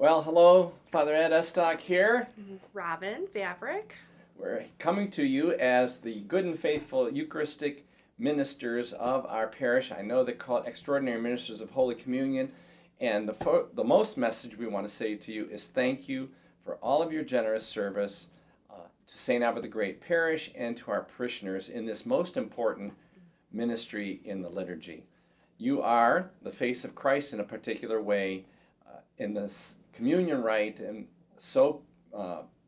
Well, hello, Father Ed Estock here. Robin Vavrick. We're coming to you as the good and faithful Eucharistic ministers of our parish. I know they call it Extraordinary Ministers of Holy Communion. And the most message we want to say to you is thank you for all of your generous service to St. Albert the Great Parish and to our parishioners in this most important ministry in the liturgy. You are the face of Christ in a particular way in this communion rite, and so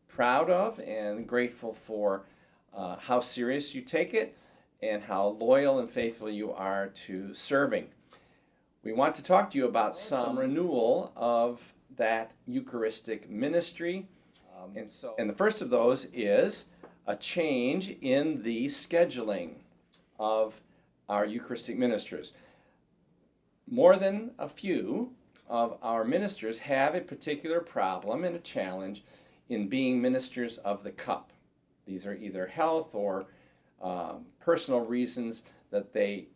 proud of and grateful for how serious you take it and how loyal and faithful you are to serving. We want to talk to you about some renewal of that Eucharistic ministry. And the first of those is a change in the scheduling of our Eucharistic ministers. More than a few of our ministers have a particular problem and a challenge in being ministers of the cup. These are either health or personal reasons that they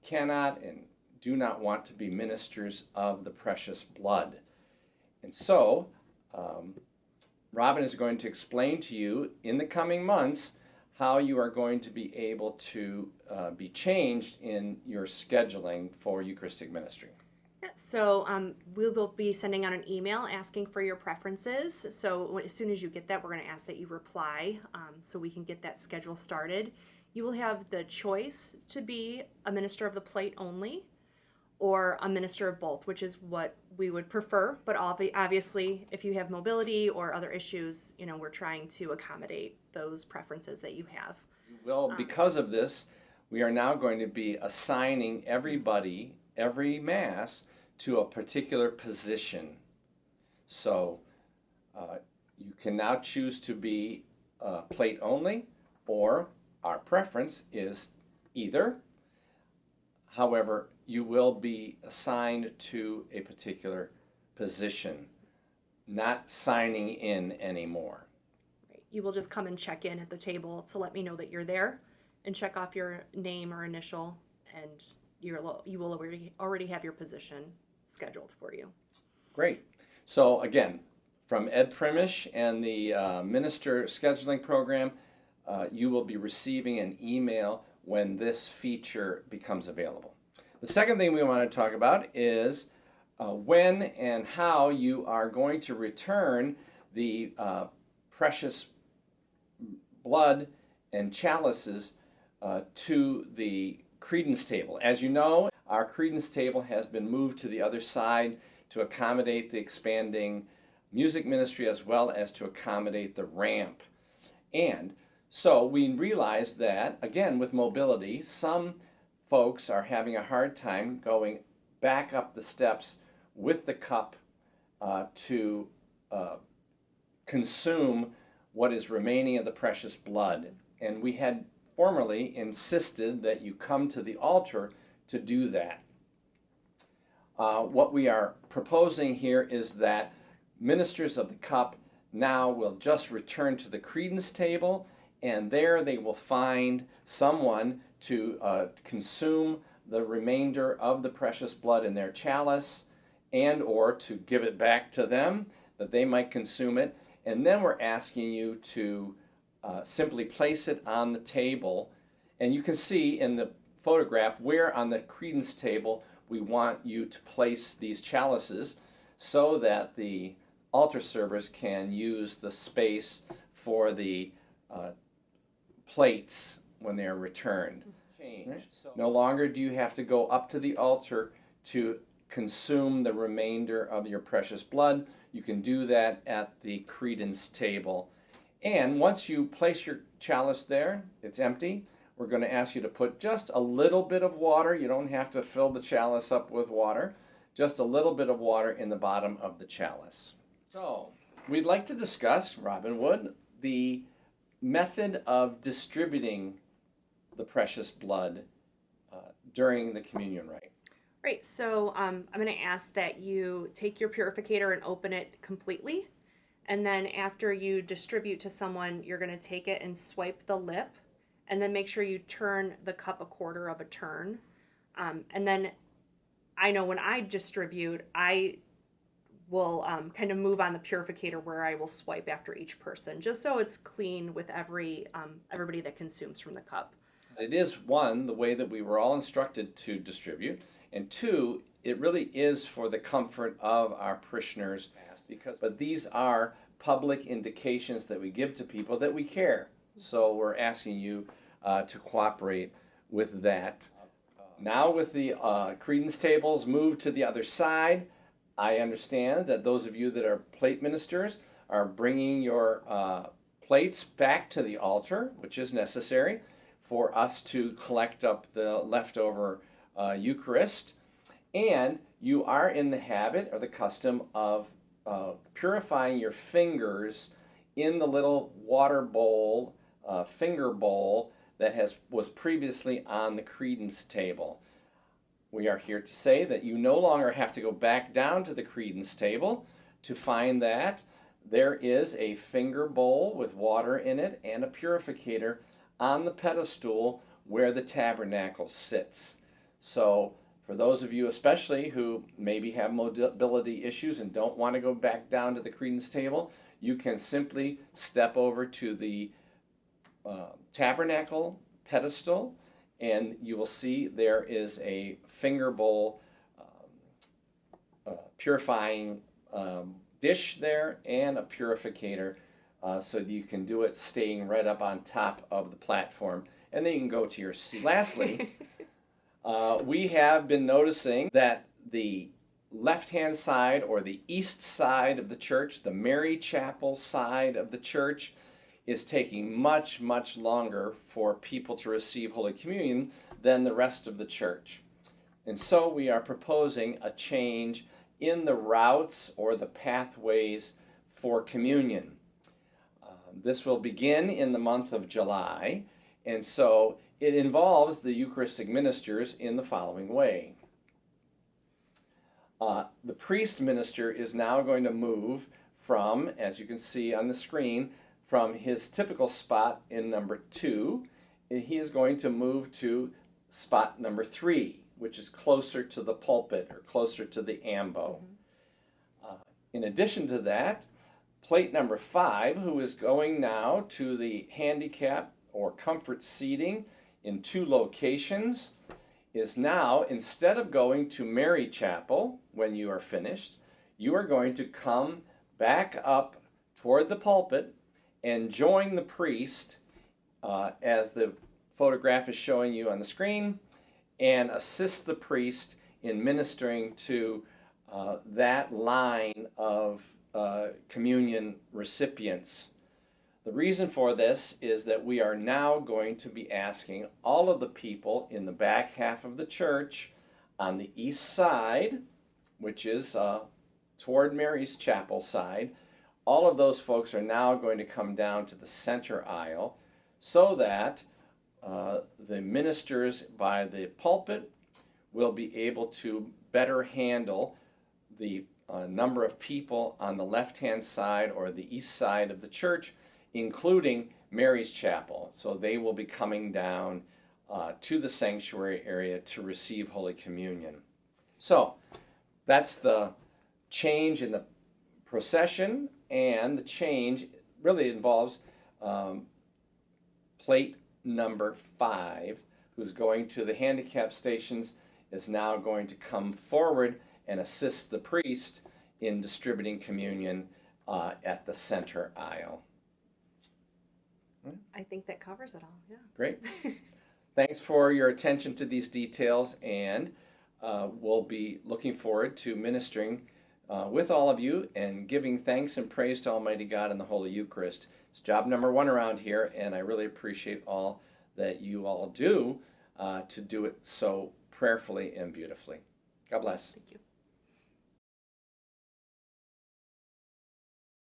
cannot and do not want to be ministers of the precious blood. And so, Robin is going to explain to you in the coming months how you are going to be able to be changed in your scheduling for Eucharistic ministry. So we will be sending out an email asking for your preferences. So as soon as you get that, we're going to ask that you reply so we can get that schedule started. You will have the choice to be a minister of the plate only or a minister of both, which is what we would prefer. But obviously, if you have mobility or other issues, we're trying to accommodate those preferences that you have. Well, because of this, we are now going to be assigning everybody, every Mass, to a particular position. So you can now choose to be plate only, or our preference is either. However, you will be assigned to a particular position, not signing in anymore. You will just come and check in at the table to let me know that you're there and check off your name or initial, and you will already have your position scheduled for you. Great. So again, from Ed Primish and the Minister Scheduling Program, you will be receiving an email when this feature becomes available. The second thing we want to talk about is when and how you are going to return the precious blood and chalices to the credence table. As you know, our credence table has been moved to the other side to accommodate the expanding music ministry as well as to accommodate the ramp. And so we realize that, again, with mobility, some folks are having a hard time going back up the steps with the cup to consume what is remaining of the precious blood. And we had formerly insisted that you come to the altar to do that. What we are proposing here is that ministers of the cup now will just return to the credence table, and there they will find someone to consume the remainder of the precious blood in their chalice, and or to give it back to them that they might consume it. And then we're asking you to simply place it on the table, and you can see in the photograph where on the credence table we want you to place these chalices so that the altar servers can use the space for the plates when they are returned. No longer do you have to go up to the altar to consume the remainder of your precious blood. You can do that at the credence table. And once you place your chalice there, it's empty. We're going to ask you to put just a little bit of water. You don't have to fill the chalice up with water. Just a little bit of water in the bottom of the chalice. So, we'd like to discuss, Robin Wood, the method of distributing the precious blood during the communion rite. Right, so I'm going to ask that you take your purificator and open it completely. And then after you distribute to someone, you're going to take it and swipe the lip. And then make sure you turn the cup a quarter of a turn. And then I know when I distribute, I will kind of move on the purificator where I will swipe after each person, just so it's clean with everybody that consumes from the cup. It is, one, the way that we were all instructed to distribute, and two, it really is for the comfort of our parishioners, but these are public indications that we give to people that we care. So we're asking you to cooperate with that. Now with the credence tables moved to the other side, I understand that those of you that are plate ministers are bringing your plates back to the altar, which is necessary for us to collect up the leftover Eucharist. And you are in the habit or the custom of purifying your fingers in the little water bowl, finger bowl that was previously on the credence table. We are here to say that you no longer have to go back down to the credence table to find that. There is a finger bowl with water in it and a purificator on the pedestal where the tabernacle sits. So for those of you especially who maybe have mobility issues and don't want to go back down to the credence table, you can simply step over to the tabernacle pedestal, and you will see there is a finger bowl purifying dish there and a purificator, so that you can do it staying right up on top of the platform, and then you can go to your seat. Lastly, we have been noticing that the left-hand side or the east side of the church, the Mary Chapel side of the church, is taking much, much longer for people to receive Holy Communion than the rest of the church. And so we are proposing a change in the routes or the pathways for communion. This will begin in the month of July, and so it involves the Eucharistic ministers in the following way. The priest minister is now going to move from, as you can see on the screen, from his typical spot in number 2, and he is going to move to spot number 3, which is closer to the pulpit or closer to the ambo. In addition to that, plate number 5, who is going now to the handicap or comfort seating in 2 locations, is now, instead of going to Mary Chapel when you are finished, you are going to come back up toward the pulpit and join the priest, as the photograph is showing you on the screen, and assist the priest in ministering to that line of communion recipients. The reason for this is that we are now going to be asking all of the people in the back half of the church on the east side, which is toward Mary's Chapel side, all of those folks are now going to come down to the center aisle so that the ministers by the pulpit will be able to better handle the number of people on the left-hand side or the east side of the church, including Mary's Chapel. So they will be coming down to the sanctuary area to receive Holy Communion. So that's the change in the procession, and the change really involves plate number 5, who's going to the handicap stations, is now going to come forward and assist the priest in distributing communion at the center aisle. I think that covers it all, yeah. Great. Thanks for your attention to these details, and we'll be looking forward to ministering with all of you and giving thanks and praise to Almighty God in the Holy Eucharist. It's job number 1 around here, and I really appreciate all that you all do to do it so prayerfully and beautifully. God bless. Thank you.